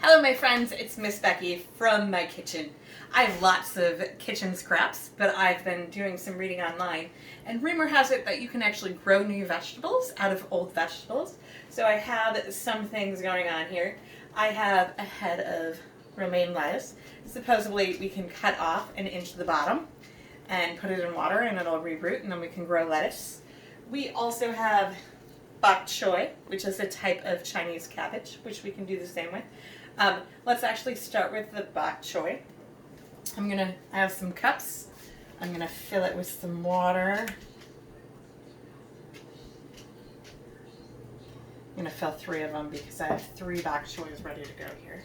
Hello my friends, it's Miss Becky from my kitchen. I have lots of kitchen scraps, but I've been doing some reading online, and rumor has it that you can actually grow new vegetables out of old vegetables. So I have some things going on here. I have a head of romaine lettuce. Supposedly we can cut off an inch to the bottom and put it in water and it'll reroot and then we can grow lettuce. We also have bok choy, which is a type of Chinese cabbage, which we can do the same with. Let's actually start with the bok choy. I have some cups. I'm gonna fill it with some water. I'm gonna fill 3 of them because I have 3 bok choys ready to go here.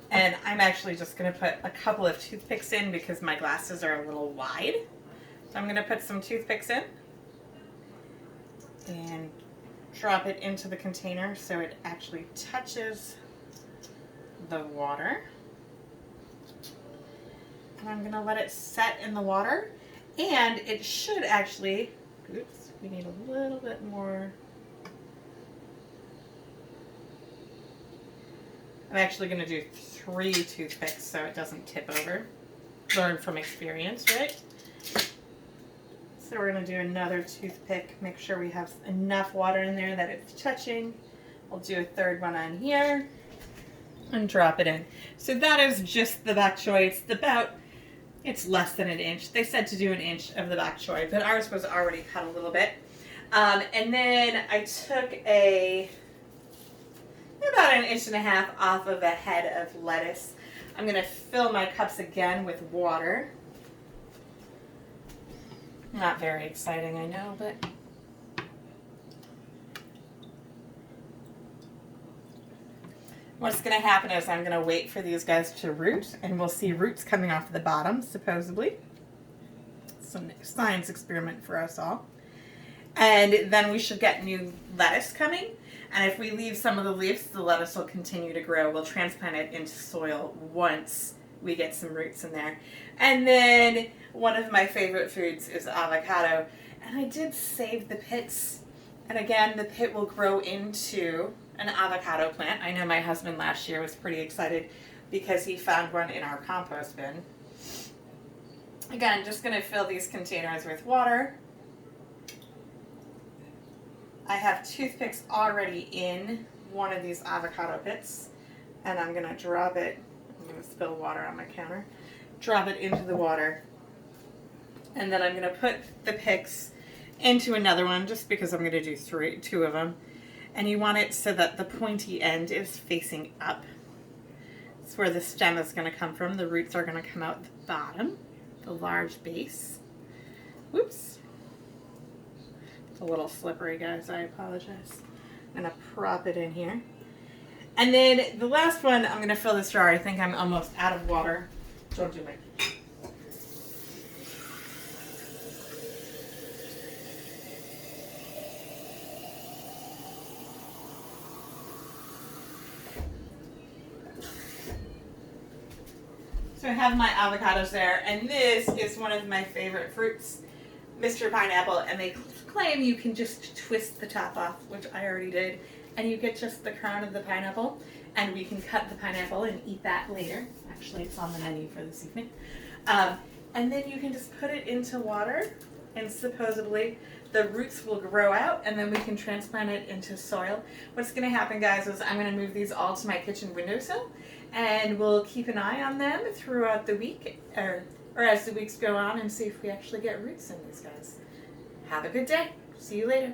And I'm actually just going to put a couple of toothpicks in because my glasses are a little wide. So I'm going to put some toothpicks in and drop it into the container so it actually touches the water. And I'm going to let it set in the water, and it should actually, oops, we need a little bit more. I'm actually going to do 3 toothpicks so it doesn't tip over. Learn from experience, right? So we're going to do another toothpick. Make sure we have enough water in there that it's touching. I'll do a 3rd one on here and drop it in. So that is just the bok choy. It's less than an inch. They said to do an inch of the bok choy, but ours was already cut a little bit. And then I took about an 1.5 inches off of a head of lettuce. I'm going to fill my cups again with water. Not very exciting, I know, but what's going to happen is I'm going to wait for these guys to root, and we'll see roots coming off the bottom, supposedly. Some science experiment for us all. And then we should get new lettuce coming. And if we leave some of the leaves, the lettuce will continue to grow. We'll transplant it into soil once we get some roots in there. And then one of my favorite foods is avocado. And I did save the pits. And again, the pit will grow into an avocado plant. I know my husband last year was pretty excited because he found one in our compost bin. Again, just going to fill these containers with water. I have toothpicks already in one of these avocado pits, and I'm going to drop it. I'm going to spill water on my counter. Drop it into the water, and then I'm going to put the picks into another one just because I'm going to do 2 of them. And you want it so that the pointy end is facing up. That's where the stem is going to come from. The roots are going to come out the bottom, the large base. Whoops. It's a little slippery, guys. I apologize. I'm going to prop it in here. And then the last one, I'm going to fill this jar. I think I'm almost out of water. Don't do it. So I have my avocados there, and this is one of my favorite fruits, Mr. Pineapple, and they claim you can just twist the top off, which I already did, and you get just the crown of the pineapple, and we can cut the pineapple and eat that later. Actually, it's on the menu for this evening. And then you can just put it into water, and supposedly the roots will grow out, and then we can transplant it into soil. What's going to happen, guys, is I'm going to move these all to my kitchen windowsill, and we'll keep an eye on them throughout the week, or as the weeks go on, and see if we actually get roots in these guys. Have a good day. See you later.